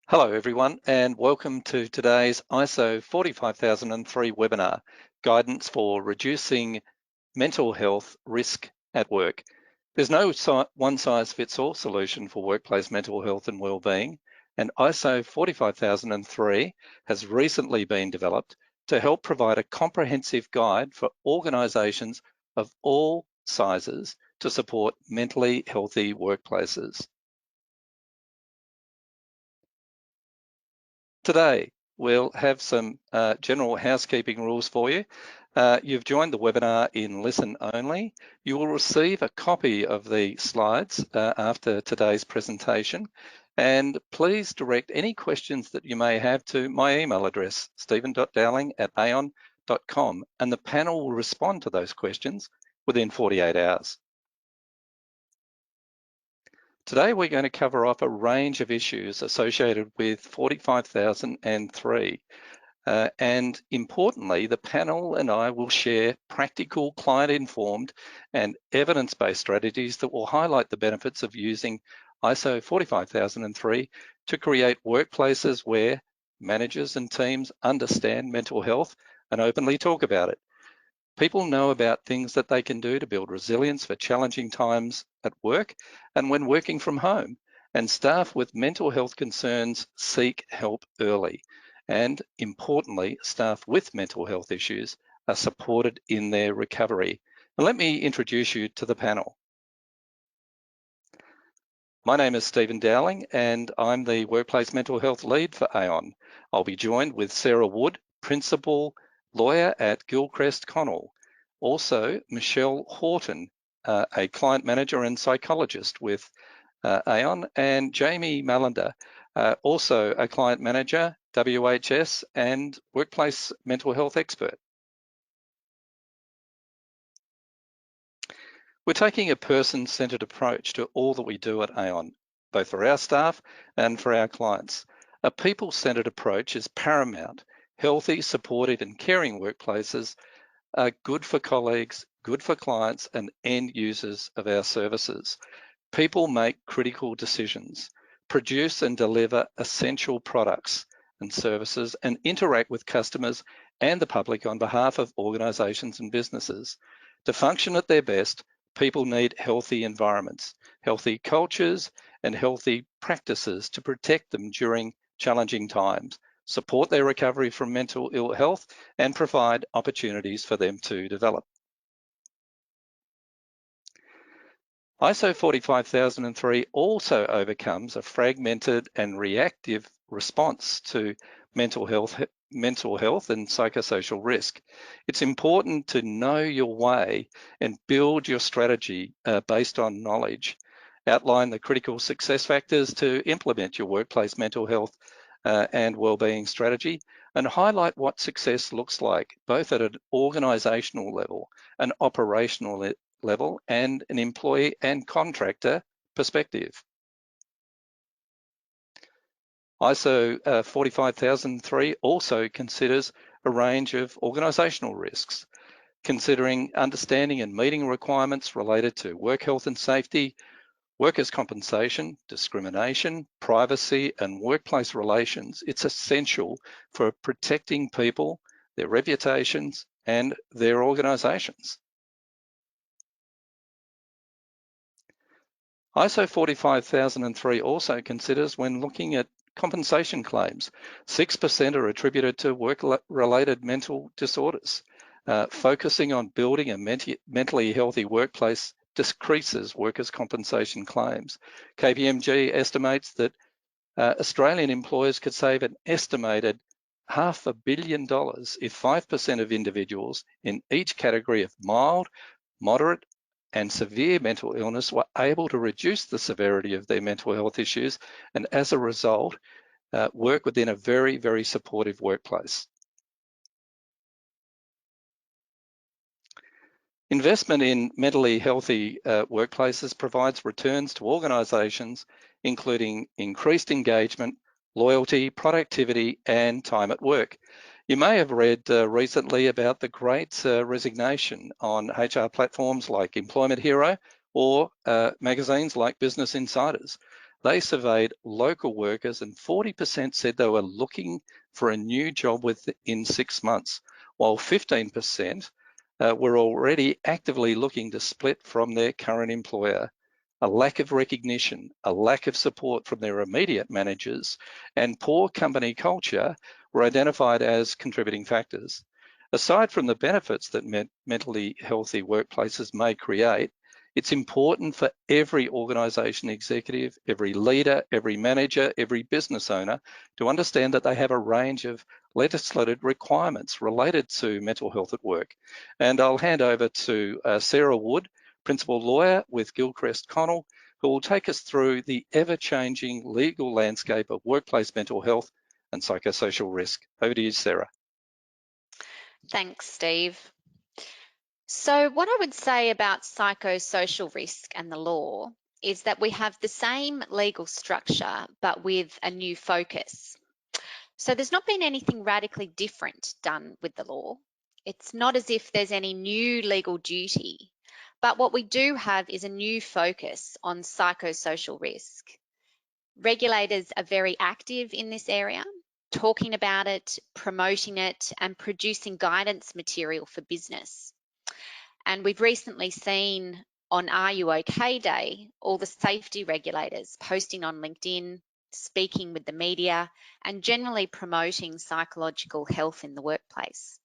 Hello everyone, and welcome to today's ISO 45003 webinar, Guidance for Reducing Mental Health Risk at Work. There's no one-size-fits-all solution for workplace mental health and wellbeing, and ISO 45003 has recently been developed to help provide a comprehensive guide for organisations of all sizes to support mentally healthy workplaces. Today, we'll have some general housekeeping rules for you. You've joined the webinar in listen only. You will receive a copy of the slides after today's presentation. And please direct any questions that you may have to my email address, stephen.dowling@aon.com, and the panel will respond to those questions within 48 hours. Today, we're going to cover off a range of issues associated with 45003. And importantly, the panel and I will share practical, client-informed and evidence-based strategies that will highlight the benefits of using ISO 45003 to create workplaces where managers and teams understand mental health and openly talk about it. People know about things that they can do to build resilience for challenging times at work and when working from home. And staff with mental health concerns seek help early. And importantly, staff with mental health issues are supported in their recovery. And let me introduce you to the panel. My name is Stephen Dowling and I'm the Workplace Mental Health Lead for Aon. I'll be joined with Sarah Wood, Principal Lawyer at Gilchrist Connell. Also, Michelle Horton, a Client Manager and Psychologist with Aon, and Jamie Malander, also a Client Manager, WHS, and Workplace Mental Health Expert. We're taking a person-centered approach to all that we do at Aon, both for our staff and for our clients. A people-centered approach is paramount. Healthy, supportive, and caring workplaces are good for colleagues, good for clients, and end users of our services. People make critical decisions, produce and deliver essential products and services, and interact with customers and the public on behalf of organisations and businesses. To function at their best, people need healthy environments, healthy cultures, and healthy practices to protect them during challenging times, support their recovery from mental ill health, and provide opportunities for them to develop. ISO 45003 also overcomes a fragmented and reactive response to mental health and psychosocial risk. It's important to know your way and build your strategy based on knowledge. Outline the critical success factors to implement your workplace mental health and wellbeing strategy, and highlight what success looks like, both at an organisational level, an operational level, and an employee and contractor perspective. ISO 45003 also considers a range of organisational risks, considering understanding and meeting requirements related to work health and safety, workers' compensation, discrimination, privacy, and workplace relations. It's essential for protecting people, their reputations, and their organisations. ISO 45003 also considers, when looking at compensation claims, 6% are attributed to work-related mental disorders. Focusing on building a mentally healthy workplace decreases workers' compensation claims. KPMG estimates that Australian employers could save an estimated $500 million if 5% of individuals in each category of mild, moderate, and severe mental illness were able to reduce the severity of their mental health issues, and as a result, work within a very, very supportive workplace. Investment in mentally healthy workplaces provides returns to organisations, including increased engagement, loyalty, productivity, and time at work. You may have read recently about the Great Resignation on HR platforms like Employment Hero or magazines like Business Insiders. They surveyed local workers and 40% said they were looking for a new job within 6 months, while 15% were already actively looking to split from their current employer. A lack of recognition, a lack of support from their immediate managers, and poor company culture were identified as contributing factors. Aside from the benefits that mentally healthy workplaces may create, it's important for every organisation executive, every leader, every manager, every business owner to understand that they have a range of legislated requirements related to mental health at work. And I'll hand over to Sarah Wood, Principal Lawyer with Gilchrist Connell, who will take us through the ever-changing legal landscape of workplace mental health and psychosocial risk. Over to you, Sarah. Thanks, Steve. So what I would say about psychosocial risk and the law is that we have the same legal structure, but with a new focus. So there's not been anything radically different done with the law. It's not as if there's any new legal duty, but what we do have is a new focus on psychosocial risk. Regulators are very active in this area, talking about it, promoting it, and producing guidance material for business. And we've recently seen on Are You OK Day, all the safety regulators posting on LinkedIn, speaking with the media, and generally promoting psychological health in the workplace.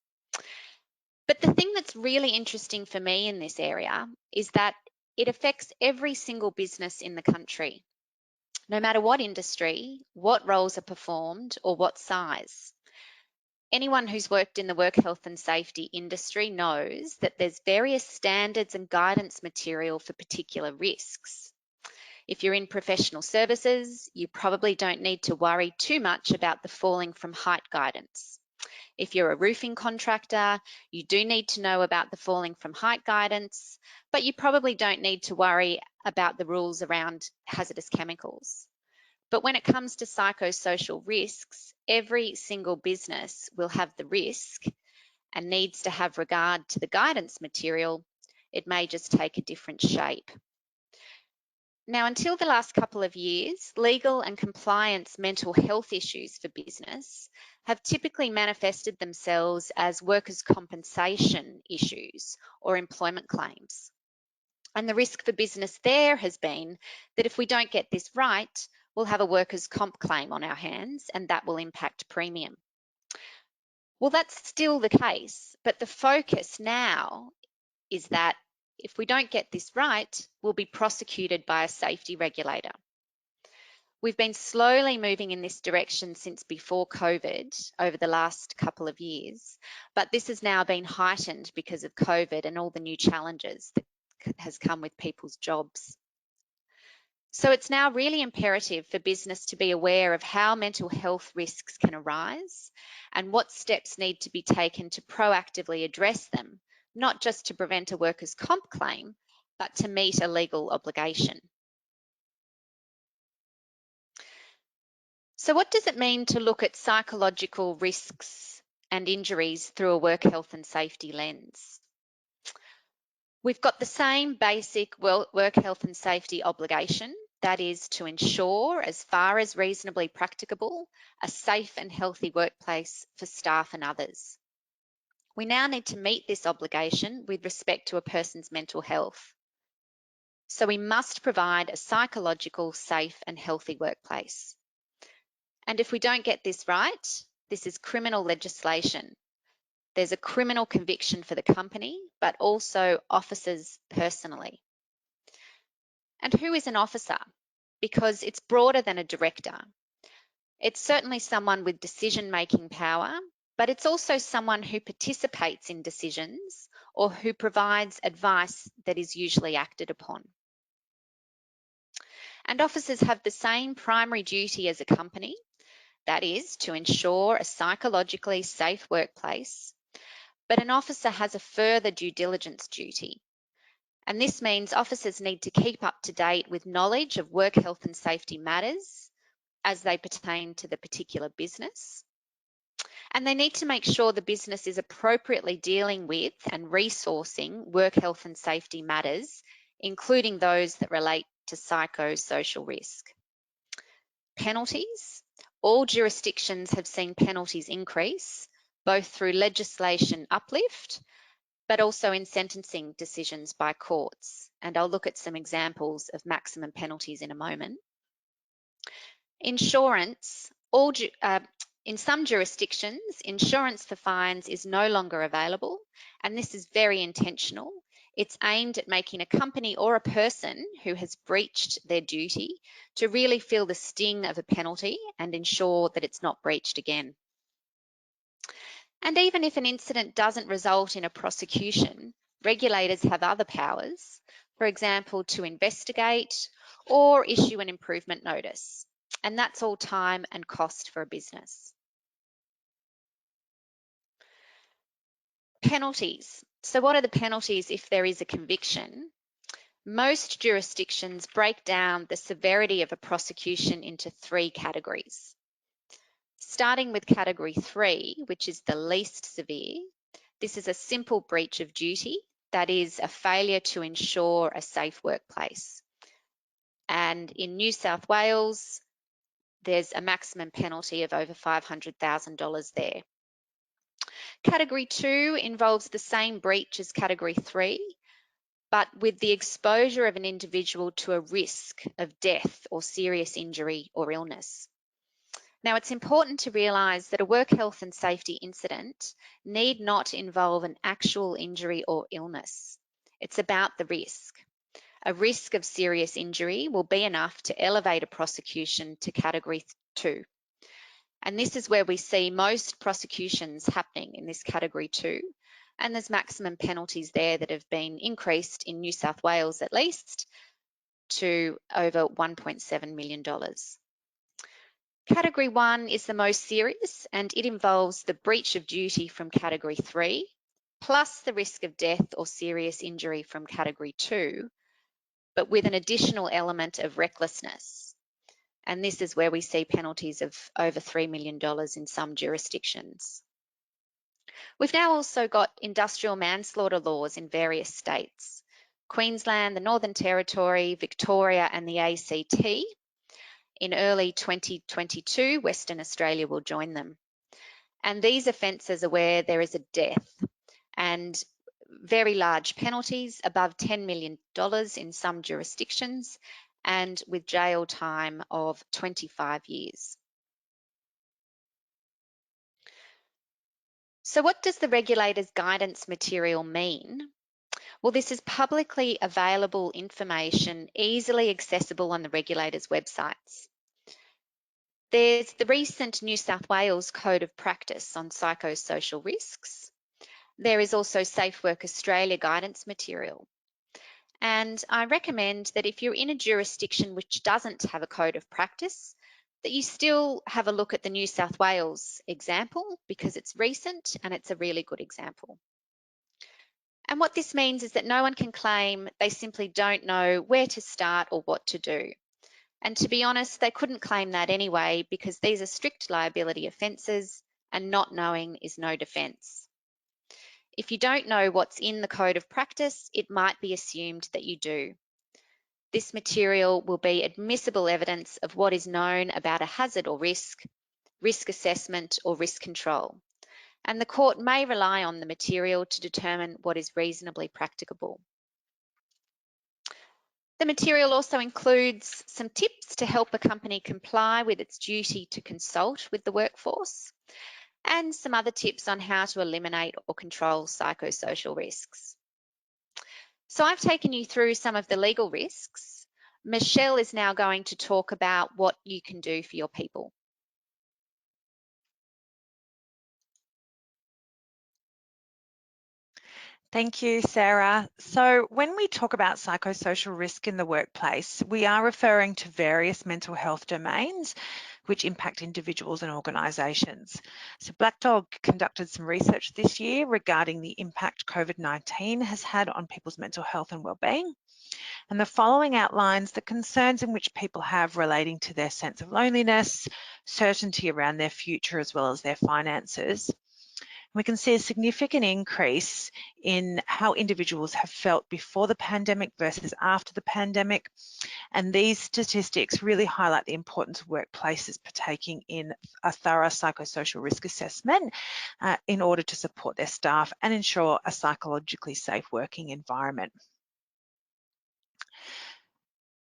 But the thing that's really interesting for me in this area is that it affects every single business in the country, no matter what industry, what roles are performed, or what size. Anyone who's worked in the work health and safety industry knows that there's various standards and guidance material for particular risks. If you're in professional services, you probably don't need to worry too much about the falling from height guidance. If you're a roofing contractor, you do need to know about the falling from height guidance, but you probably don't need to worry about the rules around hazardous chemicals. But when it comes to psychosocial risks, every single business will have the risk and needs to have regard to the guidance material. It may just take a different shape. Now, until the last couple of years, legal and compliance mental health issues for business have typically manifested themselves as workers' compensation issues or employment claims. And the risk for business there has been that if we don't get this right, we'll have a workers' comp claim on our hands and that will impact premium. Well, that's still the case, but the focus now is that if we don't get this right, we'll be prosecuted by a safety regulator. We've been slowly moving in this direction since before COVID over the last couple of years, but this has now been heightened because of COVID and all the new challenges that has come with people's jobs. So it's now really imperative for business to be aware of how mental health risks can arise and what steps need to be taken to proactively address them, not just to prevent a workers' comp claim, but to meet a legal obligation. So what does it mean to look at psychological risks and injuries through a work health and safety lens? We've got the same basic work health and safety obligation, that is to ensure, as far as reasonably practicable, a safe and healthy workplace for staff and others. We now need to meet this obligation with respect to a person's mental health. So we must provide a psychological, safe and healthy workplace. And if we don't get this right, this is criminal legislation. There's a criminal conviction for the company, but also officers personally. And who is an officer? Because it's broader than a director. It's certainly someone with decision-making power, but it's also someone who participates in decisions or who provides advice that is usually acted upon. And officers have the same primary duty as a company, that is to ensure a psychologically safe workplace, but an officer has a further due diligence duty. And this means officers need to keep up to date with knowledge of work health and safety matters as they pertain to the particular business. And they need to make sure the business is appropriately dealing with and resourcing work health and safety matters, including those that relate to psychosocial risk. Penalties. All jurisdictions have seen penalties increase, both through legislation uplift, but also in sentencing decisions by courts. And I'll look at some examples of maximum penalties in a moment. Insurance. In some jurisdictions, insurance for fines is no longer available, and this is very intentional. It's aimed at making a company or a person who has breached their duty to really feel the sting of a penalty and ensure that it's not breached again. And even if an incident doesn't result in a prosecution, regulators have other powers, for example, to investigate or issue an improvement notice. And that's all time and cost for a business. Penalties. So what are the penalties if there is a conviction? Most jurisdictions break down the severity of a prosecution into 3 categories. Starting with category 3, which is the least severe, this is a simple breach of duty, that is a failure to ensure a safe workplace. And in New South Wales, there's a maximum penalty of over $500,000 there. Category 2 involves the same breach as category 3, but with the exposure of an individual to a risk of death or serious injury or illness. Now, it's important to realise that a work health and safety incident need not involve an actual injury or illness. It's about the risk. A risk of serious injury will be enough to elevate a prosecution to category 2. And this is where we see most prosecutions happening in this category 2. And there's maximum penalties there that have been increased in New South Wales at least to over $1.7 million. Category 1 is the most serious, and it involves the breach of duty from category 3, plus the risk of death or serious injury from category 2, but with an additional element of recklessness. And this is where we see penalties of over $3 million in some jurisdictions. We've now also got industrial manslaughter laws in various states. Queensland, the Northern Territory, Victoria, and the ACT. In early 2022, Western Australia will join them. And these offences are where there is a death and very large penalties, above $10 million in some jurisdictions, and with jail time of 25 years. So what does the regulator's guidance material mean? Well, this is publicly available information, easily accessible on the regulator's websites. There's the recent New South Wales Code of Practice on psychosocial risks. There is also Safe Work Australia guidance material. And I recommend that if you're in a jurisdiction which doesn't have a code of practice, that you still have a look at the New South Wales example because it's recent and it's a really good example. And what this means is that no one can claim they simply don't know where to start or what to do. And to be honest, they couldn't claim that anyway because these are strict liability offences and not knowing is no defence. If you don't know what's in the code of practice, it might be assumed that you do. This material will be admissible evidence of what is known about a hazard or risk assessment or risk control. And the court may rely on the material to determine what is reasonably practicable. The material also includes some tips to help a company comply with its duty to consult with the workforce, and some other tips on how to eliminate or control psychosocial risks. So I've taken you through some of the legal risks. Michelle is now going to talk about what you can do for your people. Thank you, Sarah. So when we talk about psychosocial risk in the workplace, we are referring to various mental health domains which impact individuals and organisations. So Black Dog conducted some research this year regarding the impact COVID-19 has had on people's mental health and wellbeing. And the following outlines the concerns in which people have relating to their sense of loneliness, certainty around their future, as well as their finances. We can see a significant increase in how individuals have felt before the pandemic versus after the pandemic. And these statistics really highlight the importance of workplaces partaking in a thorough psychosocial risk assessment in order to support their staff and ensure a psychologically safe working environment.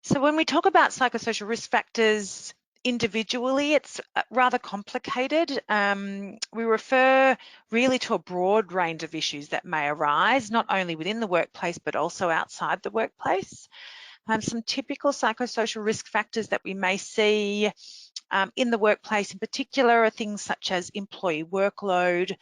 So when we talk about psychosocial risk factors individually, it's rather complicated. We refer really to a broad range of issues that may arise, not only within the workplace, but also outside the workplace. Some typical psychosocial risk factors that we may see in the workplace in particular are things such as employee workload,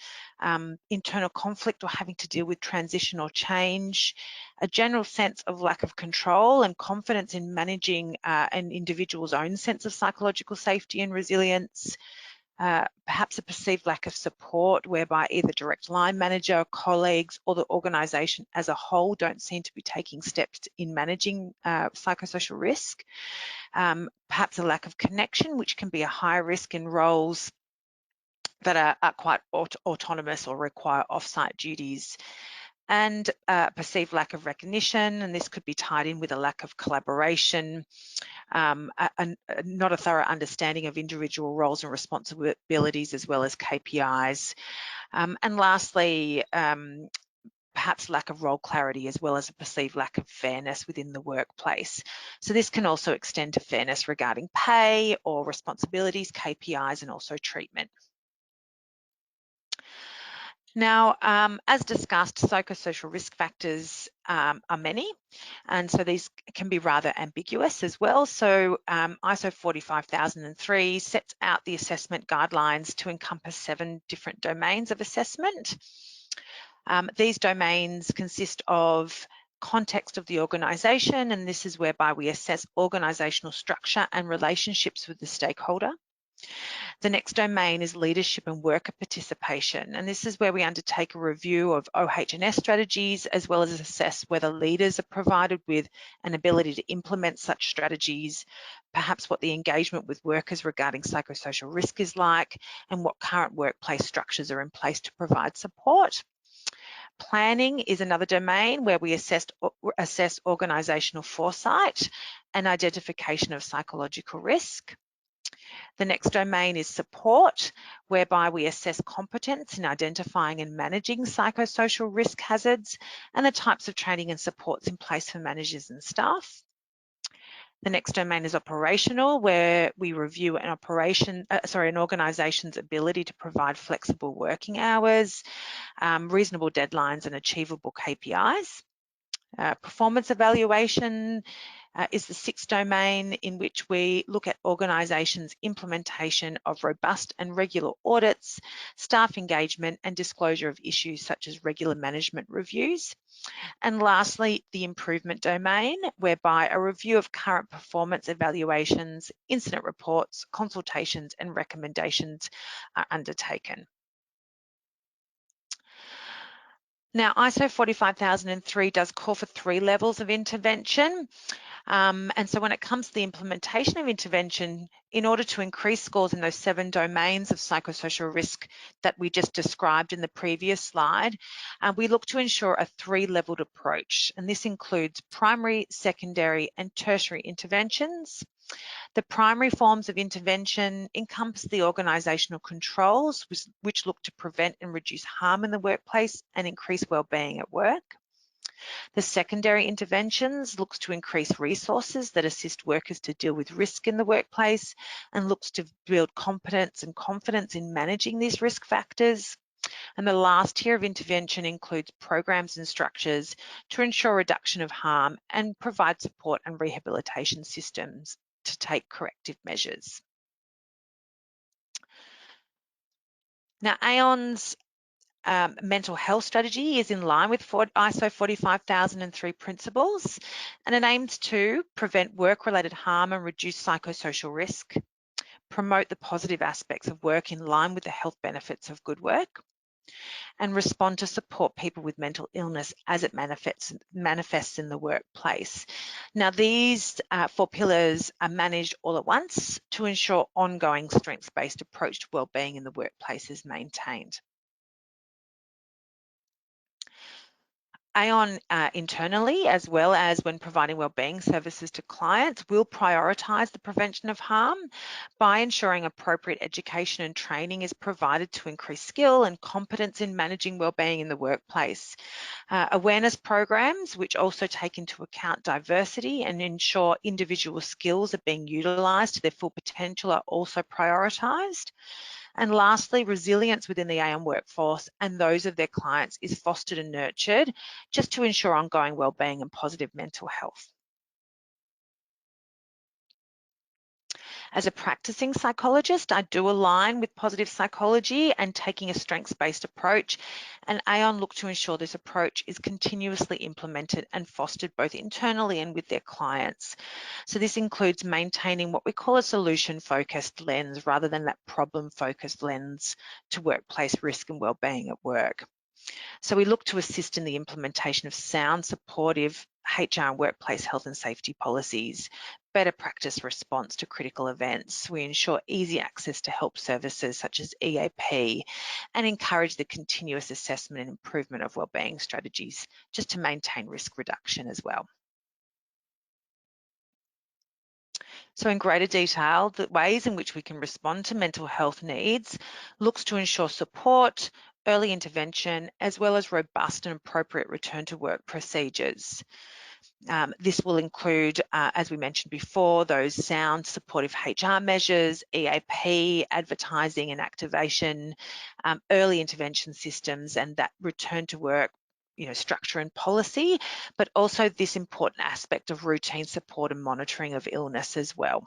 internal conflict or having to deal with transition or change, a general sense of lack of control and confidence in managing an individual's own sense of psychological safety and resilience, perhaps a perceived lack of support whereby either direct line manager, colleagues or the organisation as a whole don't seem to be taking steps in managing psychosocial risk. Perhaps a lack of connection, which can be a high risk in roles that are quite autonomous or require off-site duties, and perceived lack of recognition, and this could be tied in with a lack of collaboration, not a thorough understanding of individual roles and responsibilities as well as KPIs. And lastly, perhaps lack of role clarity as well as a perceived lack of fairness within the workplace. So this can also extend to fairness regarding pay or responsibilities, KPIs, and also treatment. Now, as discussed, psychosocial risk factors are many, and so these can be rather ambiguous as well. So ISO 45003 sets out the assessment guidelines to encompass 7 different domains of assessment. These domains consist of context of the organisation, and this is whereby we assess organisational structure and relationships with the stakeholder. The next domain is leadership and worker participation, and this is where we undertake a review of OH&S strategies as well as assess whether leaders are provided with an ability to implement such strategies, perhaps what the engagement with workers regarding psychosocial risk is like, and what current workplace structures are in place to provide support. Planning is another domain where we assess organisational foresight and identification of psychological risk. The next domain is support, whereby we assess competence in identifying and managing psychosocial risk hazards and the types of training and supports in place for managers and staff. The next domain is operational, where we review an organisation's ability to provide flexible working hours, reasonable deadlines and achievable KPIs. Performance evaluation is the 6th domain, in which we look at organisations' implementation of robust and regular audits, staff engagement and disclosure of issues such as regular management reviews. And lastly, the improvement domain, whereby a review of current performance evaluations, incident reports, consultations and recommendations are undertaken. Now, ISO 45003 does call for 3 levels of intervention. And so when it comes to the implementation of intervention, in order to increase scores in those 7 domains of psychosocial risk that we just described in the previous slide, we look to ensure a 3-leveled approach. And this includes primary, secondary and tertiary interventions. The primary forms of intervention encompass the organisational controls, which look to prevent and reduce harm in the workplace and increase wellbeing at work. The secondary interventions looks to increase resources that assist workers to deal with risk in the workplace and looks to build competence and confidence in managing these risk factors. And the last tier of intervention includes programs and structures to ensure reduction of harm and provide support and rehabilitation systems to take corrective measures. Now, Aon's mental health strategy is in line with ISO 45003 principles, and it aims to prevent work-related harm and reduce psychosocial risk, promote the positive aspects of work in line with the health benefits of good work, and respond to support people with mental illness as it manifests in the workplace. Now, these 4 pillars are managed all at once to ensure ongoing strengths-based approach to wellbeing in the workplace is maintained. Aon internally, as well as when providing wellbeing services to clients, will prioritise the prevention of harm by ensuring appropriate education and training is provided to increase skill and competence in managing wellbeing in the workplace. Awareness programs, which also take into account diversity and ensure individual skills are being utilised to their full potential, are also prioritised. And lastly, resilience within the Aon workforce and those of their clients is fostered and nurtured just to ensure ongoing wellbeing and positive mental health. As a practicing psychologist, I do align with positive psychology and taking a strengths-based approach, and Aon look to ensure this approach is continuously implemented and fostered both internally and with their clients. So this includes maintaining what we call a solution-focused lens rather than that problem-focused lens to workplace risk and wellbeing at work. So we look to assist in the implementation of sound, supportive HR and workplace health and safety policies, better practice response to critical events. We ensure easy access to help services such as EAP and encourage the continuous assessment and improvement of wellbeing strategies just to maintain risk reduction as well. So in greater detail, the ways in which we can respond to mental health needs looks to ensure support, early intervention, as well as robust and appropriate return to work procedures. This will include, as we mentioned before, those sound supportive HR measures, EAP, advertising and activation, early intervention systems, and that return to work structure and policy, but also this important aspect of routine support and monitoring of illness as well.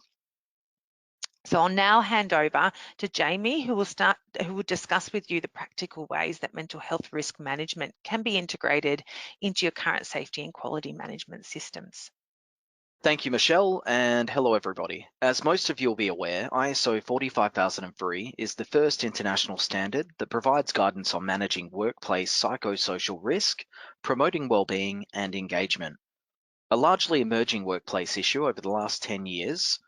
So I'll now hand over to Jamie, who will discuss with you the practical ways that mental health risk management can be integrated into your current safety and quality management systems. Thank you, Michelle, and hello, everybody. As most of you will be aware, ISO 45003 is the first international standard that provides guidance on managing workplace psychosocial risk, promoting well-being and engagement. A largely emerging workplace issue over the last 10 years,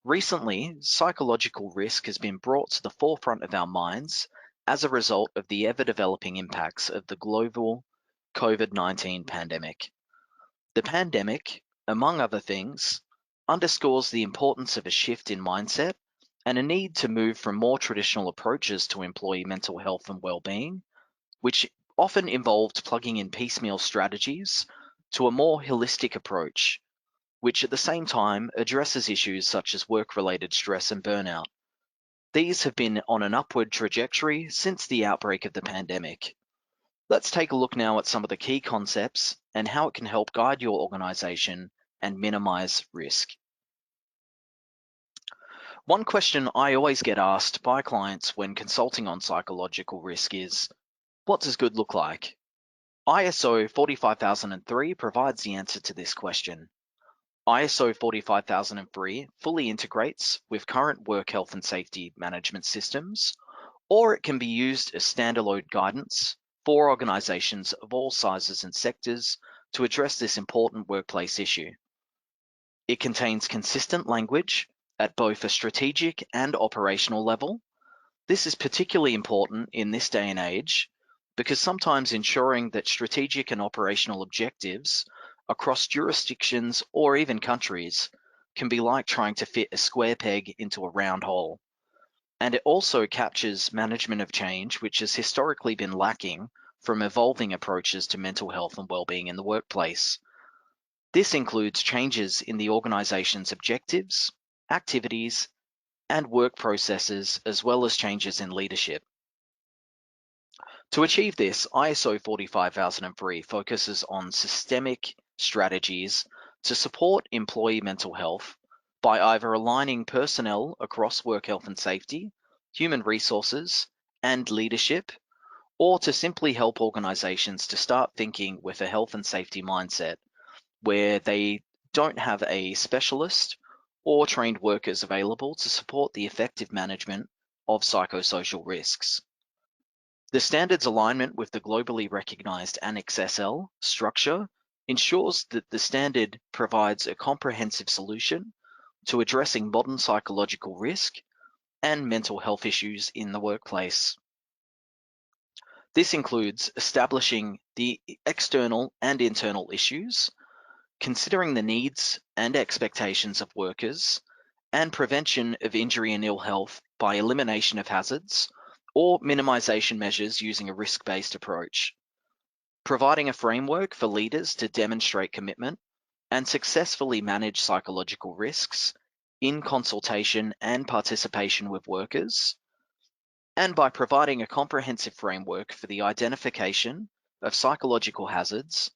recently, psychological risk has been brought to the forefront of our minds as a result of the ever-developing impacts of the global COVID-19 pandemic. The pandemic, among other things, underscores the importance of a shift in mindset and a need to move from more traditional approaches to employee mental health and well-being, which often involved plugging in piecemeal strategies, to a more holistic approach, which at the same time addresses issues such as work-related stress and burnout. These have been on an upward trajectory since the outbreak of the pandemic. Let's take a look now at some of the key concepts and how it can help guide your organization and minimize risk. One question I always get asked by clients when consulting on psychological risk is, what does good look like? ISO 45003 provides the answer to this question. ISO 45003 fully integrates with current work health and safety management systems, or it can be used as standalone guidance for organizations of all sizes and sectors to address this important workplace issue. It contains consistent language at both a strategic and operational level. This is particularly important in this day and age because sometimes ensuring that strategic and operational objectives across jurisdictions or even countries can be like trying to fit a square peg into a round hole. And it also captures management of change, which has historically been lacking from evolving approaches to mental health and well-being in the workplace. This includes changes in the organization's objectives, activities, and work processes, as well as changes in leadership. To achieve this, ISO 45003 focuses on systemic strategies to support employee mental health by either aligning personnel across work health and safety, human resources, and leadership, or to simply help organizations to start thinking with a health and safety mindset where they don't have a specialist or trained workers available to support the effective management of psychosocial risks. The standard's alignment with the globally recognized Annex SL structure ensures that the standard provides a comprehensive solution to addressing modern psychological risk and mental health issues in the workplace. This includes establishing the external and internal issues, considering the needs and expectations of workers, and prevention of injury and ill health by elimination of hazards or minimization measures using a risk-based approach. Providing a framework for leaders to demonstrate commitment and successfully manage psychological risks in consultation and participation with workers, and by providing a comprehensive framework for the identification of psychological hazards,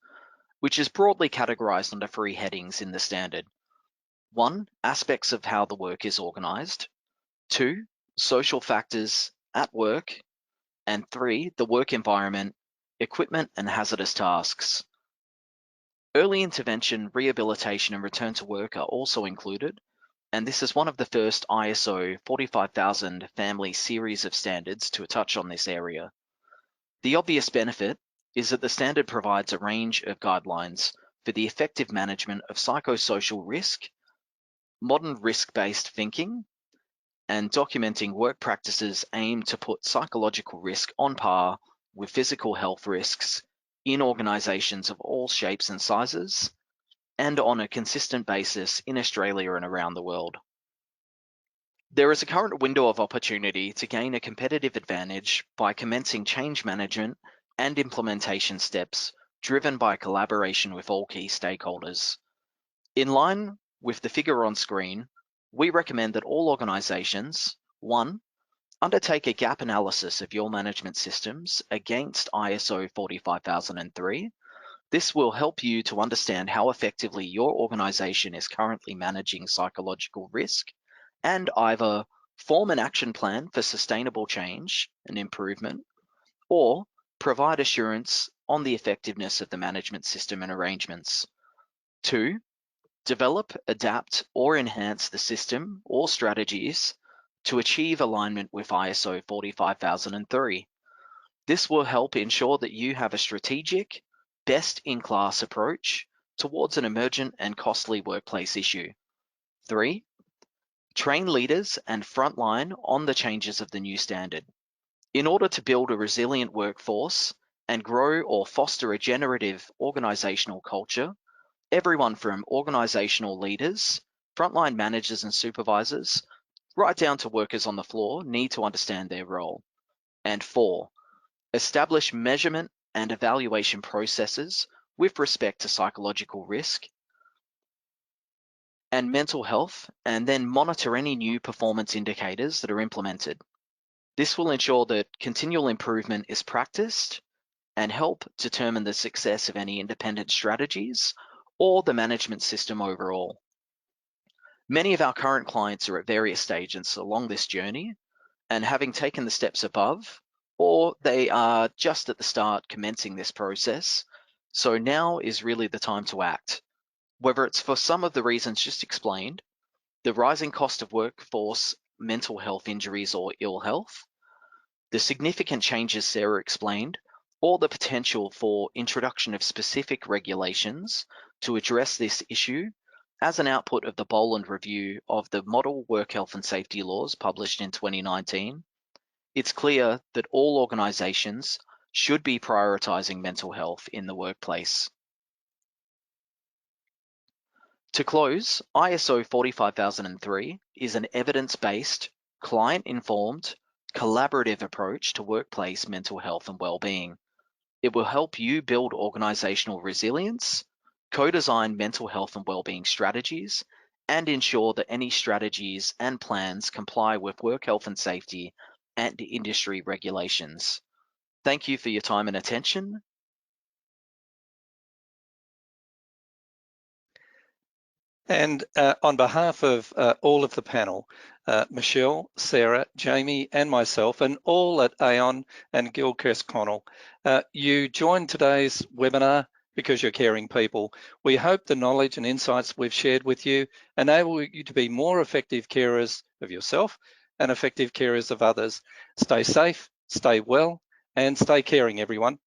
which is broadly categorized under 3 headings in the standard. 1, aspects of how the work is organized. 2, social factors at work. And 3, the work environment, equipment and hazardous tasks. Early intervention, rehabilitation and return to work are also included, and this is one of the first ISO 45000 family series of standards to touch on this area. The obvious benefit is that the standard provides a range of guidelines for the effective management of psychosocial risk, modern risk-based thinking, and documenting work practices aimed to put psychological risk on par with physical health risks in organisations of all shapes and sizes, and on a consistent basis in Australia and around the world. There is a current window of opportunity to gain a competitive advantage by commencing change management and implementation steps driven by collaboration with all key stakeholders. In line with the figure on screen, we recommend that all organisations, 1, undertake a gap analysis of your management systems against ISO 45003. This will help you to understand how effectively your organisation is currently managing psychological risk and either form an action plan for sustainable change and improvement, or provide assurance on the effectiveness of the management system and arrangements. 2, develop, adapt, or enhance the system or strategies to achieve alignment with ISO 45003. This will help ensure that you have a strategic, best-in-class approach towards an emergent and costly workplace issue. 3, train leaders and frontline on the changes of the new standard. In order to build a resilient workforce and grow or foster a generative organisational culture, everyone from organisational leaders, frontline managers and supervisors, right down to workers on the floor need to understand their role. And 4, establish measurement and evaluation processes with respect to psychological risk and mental health, and then monitor any new performance indicators that are implemented. This will ensure that continual improvement is practiced and help determine the success of any independent strategies or the management system overall. Many of our current clients are at various stages along this journey, and having taken the steps above, or they are just at the start commencing this process, so now is really the time to act. Whether it's for some of the reasons just explained, the rising cost of workforce, mental health injuries or ill health, the significant changes Sarah explained, or the potential for introduction of specific regulations to address this issue as an output of the Boland review of the Model Work Health and Safety Laws published in 2019, it's clear that all organisations should be prioritising mental health in the workplace. To close, ISO 45003 is an evidence-based, client-informed, collaborative approach to workplace mental health and well-being. It will help you build organisational resilience, co-design mental health and well-being strategies, and ensure that any strategies and plans comply with work health and safety and industry regulations. Thank you for your time and attention. And on behalf of all of the panel, Michelle, Sarah, Jamie, and myself, and all at Aon and Gilchrist Connell, you joined today's webinar because you're caring people. We hope the knowledge and insights we've shared with you enable you to be more effective carers of yourself and effective carers of others. Stay safe, stay well, and stay caring, everyone.